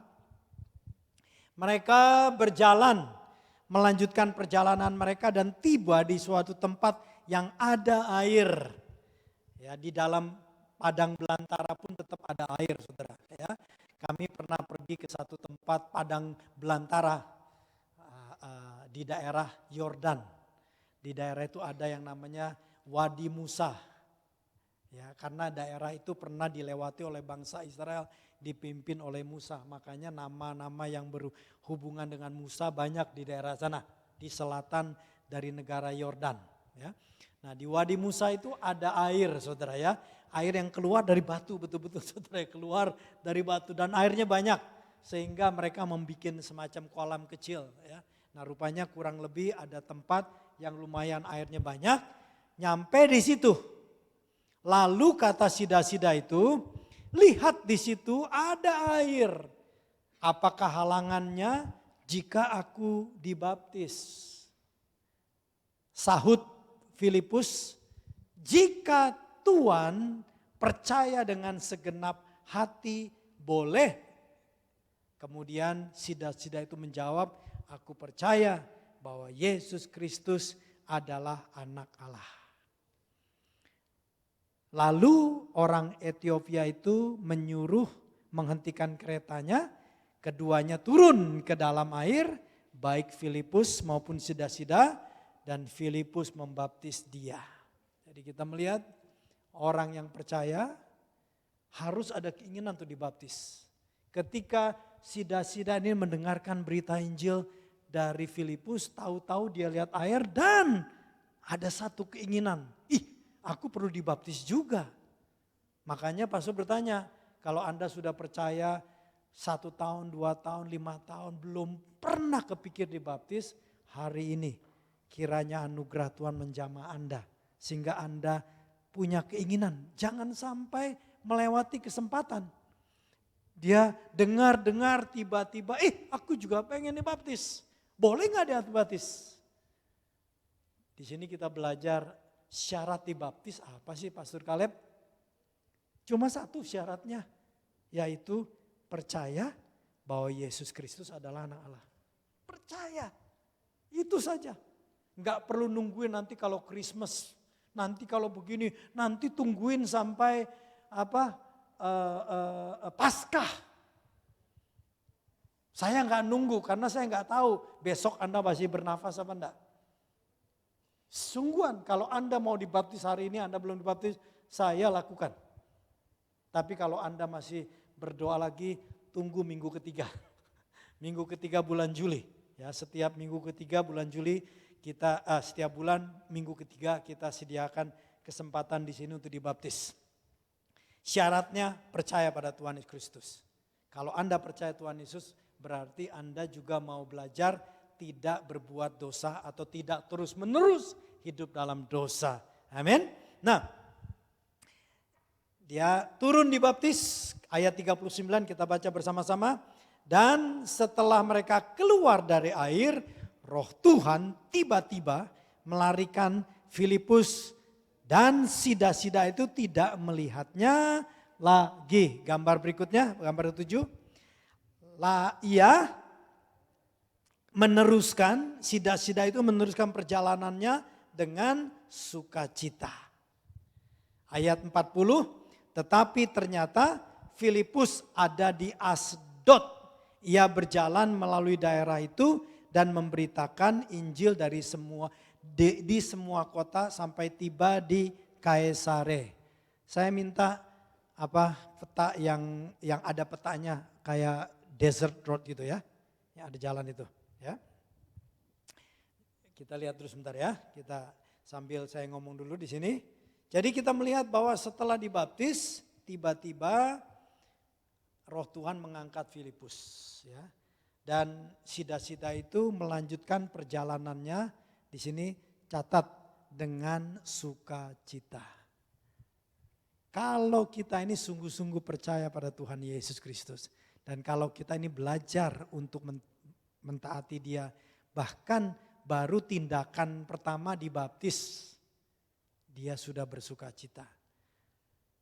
Mereka berjalan, melanjutkan perjalanan mereka dan tiba di suatu tempat yang ada air. Ya, di dalam padang belantara pun tetap ada air, saudara. Ya, kami pernah pergi ke satu tempat padang belantara di daerah Yordan. Di daerah itu ada yang namanya Wadi Musa. Ya, karena daerah itu pernah dilewati oleh bangsa Israel, dipimpin oleh Musa. Makanya nama-nama yang berhubungan dengan Musa banyak di daerah sana, di selatan dari negara Yordan. Ya. Nah, di Wadi Musa itu ada air, saudara ya. Air yang keluar dari batu, betul-betul saudara, keluar dari batu dan airnya banyak. Sehingga mereka membuat semacam kolam kecil. Ya. Nah, rupanya kurang lebih ada tempat yang lumayan airnya banyak. Nyampe di situ. Lalu kata sida-sida itu, lihat di situ ada air. Apakah halangannya? jika aku dibaptis? Sahut Filipus, jika Tuhan percaya dengan segenap hati boleh. Kemudian sida-sida itu menjawab, aku percaya bahwa Yesus Kristus adalah anak Allah. Lalu orang Ethiopia itu menyuruh menghentikan keretanya, keduanya turun ke dalam air, baik Filipus maupun sida-sida, dan Filipus membaptis dia. Jadi kita melihat orang yang percaya harus ada keinginan untuk dibaptis. Ketika sida-sida ini mendengarkan berita Injil dari Filipus, tahu-tahu dia lihat air dan ada satu keinginan, aku perlu dibaptis juga. Makanya pastor bertanya, kalau Anda sudah percaya 1 tahun, 2 tahun, 5 tahun belum pernah kepikir dibaptis, hari ini kiranya anugerah Tuhan menjamah Anda. Sehingga Anda punya keinginan, jangan sampai melewati kesempatan. Dia dengar-dengar tiba-tiba, aku juga pengen dibaptis. Boleh gak dia dibaptis? Di sini kita belajar syarat dibaptis apa sih Pastor Caleb? Cuma satu syaratnya, yaitu percaya bahwa Yesus Kristus adalah anak Allah. Percaya, itu saja. Enggak perlu nungguin nanti kalau Christmas, nanti kalau begini, nanti tungguin sampai Paskah. Saya enggak nunggu karena saya enggak tahu besok Anda masih bernafas apa enggak. Sungguhan kalau Anda mau dibaptis hari ini, Anda belum dibaptis, saya lakukan. Tapi kalau Anda masih berdoa lagi, tunggu minggu ketiga. Minggu ketiga bulan Juli. Ya, setiap minggu ketiga bulan Juli kita setiap bulan minggu ketiga kita sediakan kesempatan di sini untuk dibaptis. Syaratnya percaya pada Tuhan Yesus Kristus. Kalau Anda percaya Tuhan Yesus, berarti Anda juga mau belajar tidak berbuat dosa atau tidak terus-menerus hidup dalam dosa. Amin. Nah, dia turun dibaptis, ayat 39 kita baca bersama-sama. Dan setelah mereka keluar dari air, Roh Tuhan tiba-tiba melarikan Filipus dan sida-sida itu tidak melihatnya lagi. Gambar berikutnya, gambar 7. Ia meneruskan, sida-sida itu meneruskan perjalanannya dengan sukacita. Ayat 40, tetapi ternyata Filipus ada di Asdod. Ia berjalan melalui daerah itu dan memberitakan Injil dari di semua kota sampai tiba di Kaisare. Saya minta peta yang ada petanya kayak desert road gitu ya. Yang ada jalan itu ya. Kita lihat terus sebentar ya. Kita sambil saya ngomong dulu di sini. Jadi kita melihat bahwa setelah dibaptis tiba-tiba Roh Tuhan mengangkat Filipus ya. Dan sida-sida itu melanjutkan perjalanannya, di sini catat, dengan sukacita. Kalau kita ini sungguh-sungguh percaya pada Tuhan Yesus Kristus, dan kalau kita ini belajar untuk mentaati Dia, bahkan baru tindakan pertama dibaptis, dia sudah bersukacita.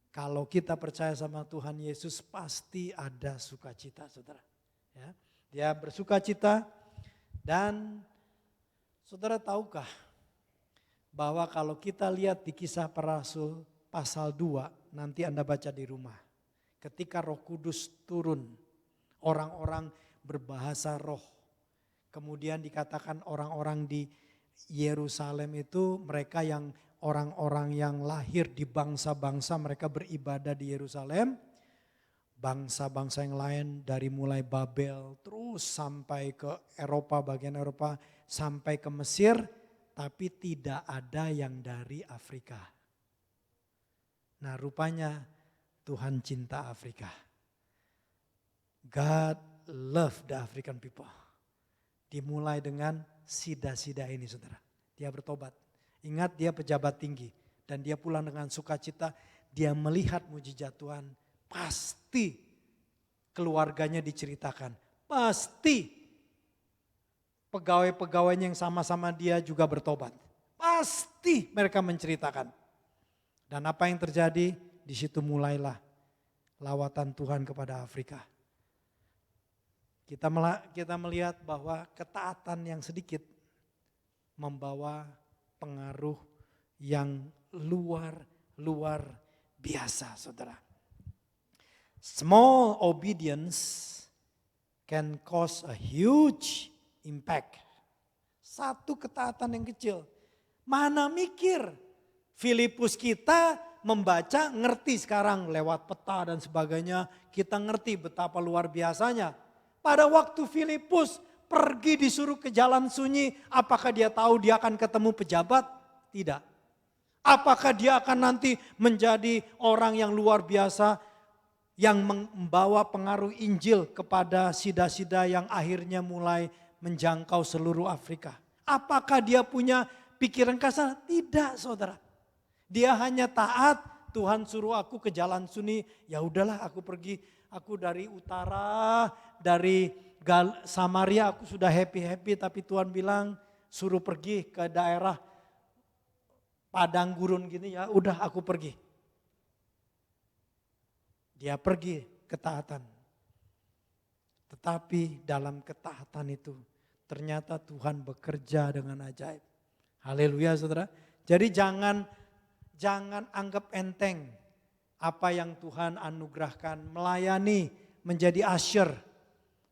Kalau kita percaya sama Tuhan Yesus pasti ada sukacita, saudara. Ya. Dia bersukacita dan saudara tahukah bahwa kalau kita lihat di Kisah Para Rasul pasal 2, nanti Anda baca di rumah. Ketika Roh Kudus turun, orang-orang berbahasa roh. Kemudian dikatakan orang-orang di Yerusalem itu mereka yang orang-orang yang lahir di bangsa-bangsa, mereka beribadah di Yerusalem. Bangsa-bangsa yang lain dari mulai Babel terus sampai ke Eropa, bagian Eropa sampai ke Mesir, tapi tidak ada yang dari Afrika. Nah, rupanya Tuhan cinta Afrika. God love the African people. Dimulai dengan sida-sida ini, saudara. Dia bertobat. Ingat, dia pejabat tinggi dan dia pulang dengan sukacita. Dia melihat mujizat Tuhan. Pasti keluarganya diceritakan. Pasti pegawai-pegawainya yang sama-sama dia juga bertobat. Pasti mereka menceritakan. Dan apa yang terjadi? Di situ mulailah lawatan Tuhan kepada Afrika. Kita melihat bahwa ketaatan yang sedikit membawa pengaruh yang luar biasa, saudara. Small obedience can cause a huge impact. Satu ketaatan yang kecil. Mana mikir Filipus kita membaca, ngerti sekarang lewat peta dan sebagainya. Kita ngerti betapa luar biasanya. Pada waktu Filipus pergi disuruh ke jalan sunyi, apakah dia tahu dia akan ketemu pejabat? Tidak. Apakah dia akan nanti menjadi orang yang luar biasa yang membawa pengaruh Injil kepada sida-sida yang akhirnya mulai menjangkau seluruh Afrika? Apakah dia punya pikiran kasar? Tidak, saudara. Dia hanya taat, Tuhan suruh aku ke jalan sunyi, ya udahlah aku pergi. Aku dari utara, dari Samaria aku sudah happy-happy, tapi Tuhan bilang suruh pergi ke daerah padang gurun gini, ya udah aku pergi. Dia pergi ketaatan. Tetapi dalam ketaatan itu ternyata Tuhan bekerja dengan ajaib. Haleluya, saudara. Jadi jangan anggap enteng apa yang Tuhan anugerahkan, melayani, menjadi usher.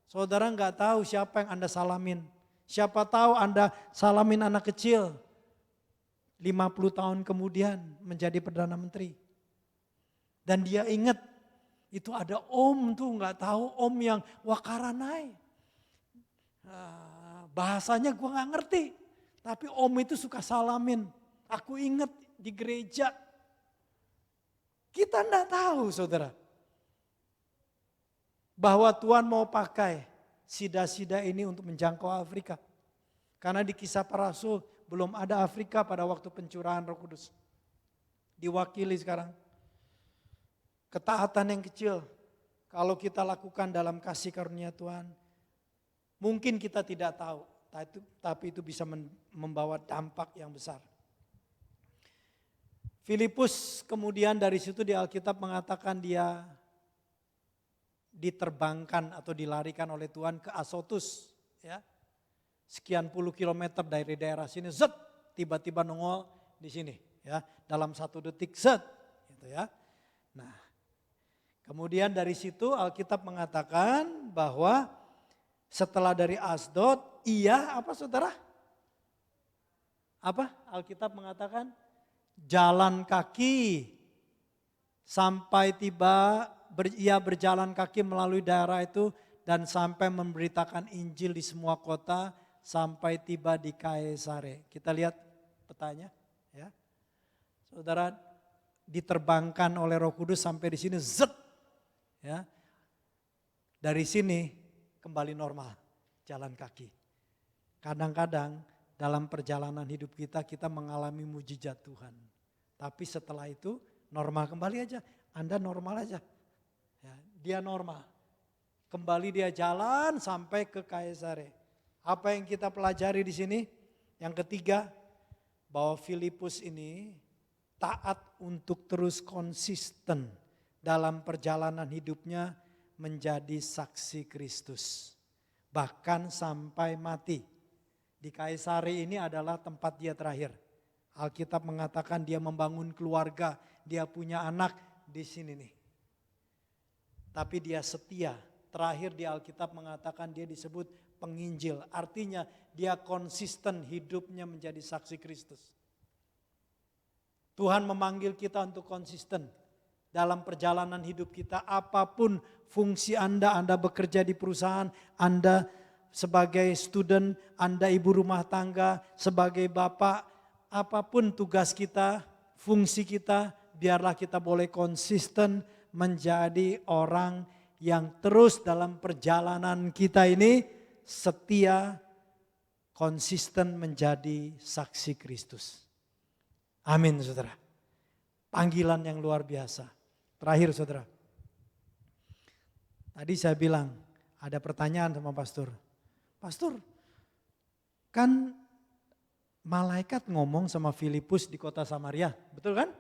Saudara nggak tahu siapa yang Anda salamin. Siapa tahu Anda salamin anak kecil, 50 tahun kemudian menjadi Perdana Menteri. Dan dia ingat, itu ada om tuh, nggak tahu om yang wakaranai. Bahasanya gue nggak ngerti, tapi om itu suka salamin. Aku ingat di gereja. Kita enggak tahu, saudara, bahwa Tuhan mau pakai sida-sida ini untuk menjangkau Afrika. Karena di Kisah Para Rasul belum ada Afrika pada waktu pencurahan Roh Kudus. Diwakili sekarang. Ketaatan yang kecil, kalau kita lakukan dalam kasih karunia Tuhan, mungkin kita tidak tahu, tapi itu bisa membawa dampak yang besar. Filipus kemudian dari situ di Alkitab mengatakan dia diterbangkan atau dilarikan oleh Tuhan ke Azotus. Ya. Sekian puluh kilometer dari daerah sini, zet, tiba-tiba nongol di sini. Ya, dalam 1 detik, zet. Gitu ya. Nah, kemudian dari situ Alkitab mengatakan bahwa setelah dari Asdod, apa saudara? Apa Alkitab mengatakan? Jalan kaki sampai ia berjalan kaki melalui daerah itu dan sampai memberitakan Injil di semua kota sampai tiba di Kaisare. Kita lihat petanya, ya. Saudara, diterbangkan oleh Roh Kudus sampai di sini, zet, ya. Dari sini kembali normal, jalan kaki. Kadang-kadang dalam perjalanan hidup kita mengalami mujizat Tuhan. Tapi setelah itu normal kembali aja. Anda normal aja. Ya, dia normal. Kembali dia jalan sampai ke Kaisare. Apa yang kita pelajari di sini? Yang ketiga, bahwa Filipus ini taat untuk terus konsisten dalam perjalanan hidupnya menjadi saksi Kristus. Bahkan sampai mati. Di Kaisari ini adalah tempat dia terakhir. Alkitab mengatakan dia membangun keluarga, dia punya anak di sini nih. Tapi dia setia. Terakhir di Alkitab mengatakan dia disebut penginjil. Artinya dia konsisten hidupnya menjadi saksi Kristus. Tuhan memanggil kita untuk konsisten dalam perjalanan hidup kita. Apapun fungsi Anda bekerja di perusahaan, Anda sebagai student, Anda ibu rumah tangga, sebagai bapak, apapun tugas kita, fungsi kita, biarlah kita boleh konsisten menjadi orang yang terus dalam perjalanan kita ini setia, konsisten menjadi saksi Kristus. Amin, saudara. Panggilan yang luar biasa. Terakhir, saudara. Tadi saya bilang ada pertanyaan sama pastor. Pastor, Kan malaikat ngomong sama Filipus di kota Samaria, betul kan?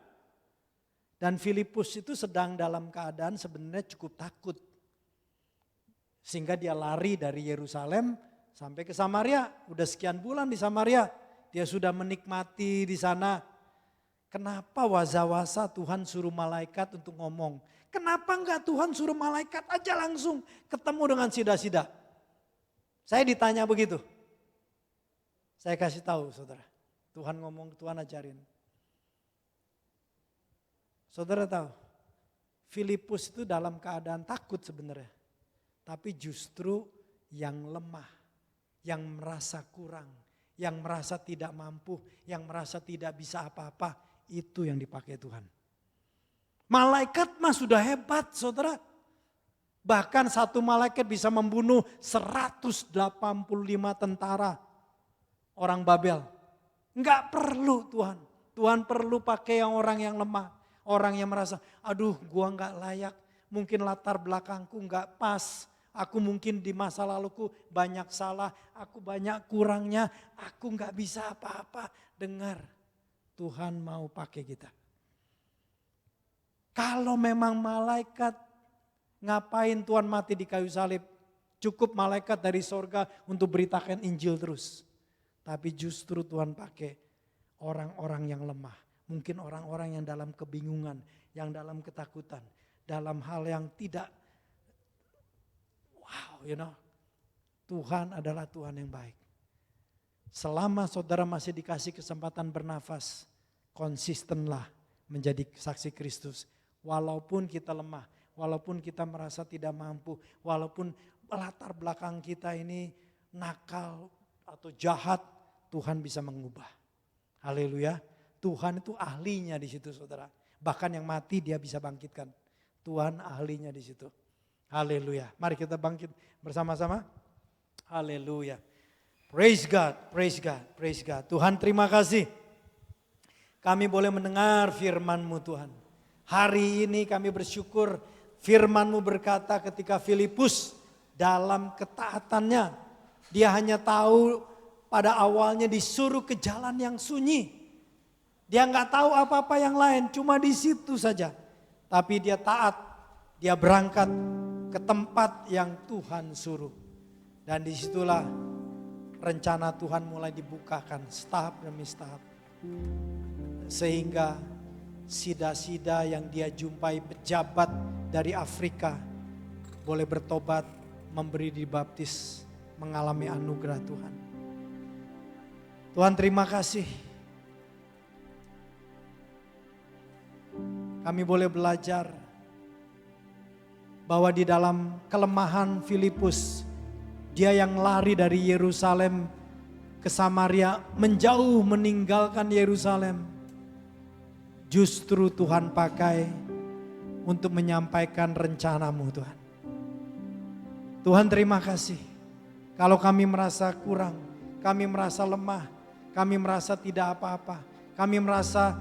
Dan Filipus itu sedang dalam keadaan sebenarnya cukup takut. Sehingga dia lari dari Yerusalem sampai ke Samaria. Udah sekian bulan di Samaria, dia sudah menikmati di sana. Kenapa waza-waza Tuhan suruh malaikat untuk ngomong? Kenapa enggak Tuhan suruh malaikat aja langsung ketemu dengan sida-sida? Saya ditanya begitu. Saya kasih tahu saudara. Tuhan ngomong, Tuhan ajarin. Saudara tahu, Filipus itu dalam keadaan takut sebenarnya. Tapi justru yang lemah, yang merasa kurang, yang merasa tidak mampu, yang merasa tidak bisa apa-apa, itu yang dipakai Tuhan. Malaikat mah sudah hebat saudara. Bahkan satu malaikat bisa membunuh 185 tentara orang Babel. Enggak perlu Tuhan. Tuhan perlu pakai orang yang lemah. Orang yang merasa, aduh gua enggak layak. Mungkin latar belakangku enggak pas. Aku mungkin di masa laluku banyak salah. Aku banyak kurangnya. Aku enggak bisa apa-apa. Dengar, Tuhan mau pakai kita. Kalau memang malaikat, ngapain Tuhan mati di kayu salib? Cukup malaikat dari sorga untuk beritakan Injil terus. Tapi justru Tuhan pakai orang-orang yang lemah. Mungkin orang-orang yang dalam kebingungan, yang dalam ketakutan. Dalam hal yang tidak, Tuhan adalah Tuhan yang baik. Selama saudara masih dikasih kesempatan bernafas, konsistenlah menjadi saksi Kristus. Walaupun kita lemah, walaupun kita merasa tidak mampu, walaupun latar belakang kita ini nakal atau jahat, Tuhan bisa mengubah. Haleluya. Tuhan itu ahlinya di situ saudara. Bahkan yang mati dia bisa bangkitkan. Tuhan ahlinya di situ. Haleluya. Mari kita bangkit bersama-sama. Haleluya. Praise God, praise God, praise God. Tuhan terima kasih. Kami boleh mendengar firman-Mu Tuhan. Hari ini kami bersyukur firman-Mu berkata ketika Filipus dalam ketaatannya. Dia hanya tahu pada awalnya disuruh ke jalan yang sunyi. Dia nggak tahu apa-apa yang lain, cuma di situ saja. Tapi dia taat, dia berangkat ke tempat yang Tuhan suruh. Dan disitulah rencana Tuhan mulai dibukakan setahap demi setahap. Sehingga sida-sida yang dia jumpai pejabat dari Afrika boleh bertobat, memberi dibaptis, mengalami anugerah Tuhan. Tuhan terima kasih. Kami boleh belajar bahwa di dalam kelemahan Filipus, dia yang lari dari Yerusalem ke Samaria, menjauh meninggalkan Yerusalem. Justru Tuhan pakai untuk menyampaikan rencana-Mu Tuhan. Tuhan terima kasih. Kalau kami merasa kurang, kami merasa lemah, kami merasa tidak apa-apa, kami merasa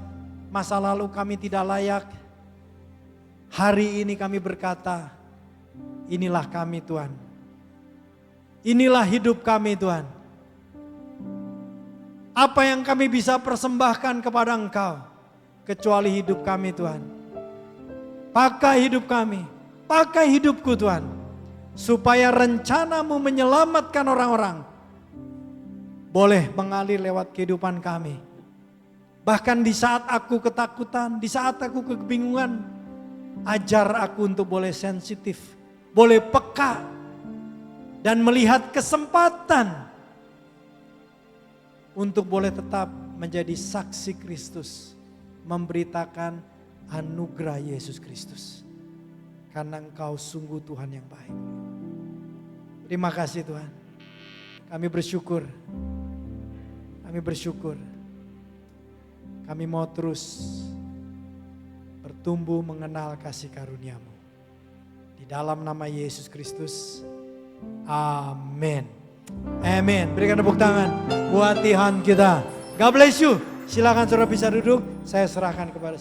masa lalu kami tidak layak. Hari ini kami berkata, inilah kami Tuhan. Inilah hidup kami Tuhan. Apa yang kami bisa persembahkan kepada Engkau, kecuali hidup kami Tuhan. Pakai hidup kami, pakai hidupku Tuhan. Supaya rencana-Mu menyelamatkan orang-orang boleh mengalir lewat kehidupan kami. Bahkan di saat aku ketakutan, di saat aku kebingungan, ajar aku untuk boleh sensitif, boleh peka, dan melihat kesempatan untuk boleh tetap menjadi saksi Kristus, memberitakan anugerah Yesus Kristus. Karena Engkau sungguh Tuhan yang baik. Terima kasih Tuhan. Kami bersyukur. Kami bersyukur. Kami mau terus bertumbuh mengenal kasih karunia-Mu. Di dalam nama Yesus Kristus. Amin. Amin. Berikan tepuk tangan buat Tuhan kita. God bless you. Silakan saudara bisa duduk. Saya serahkan kepada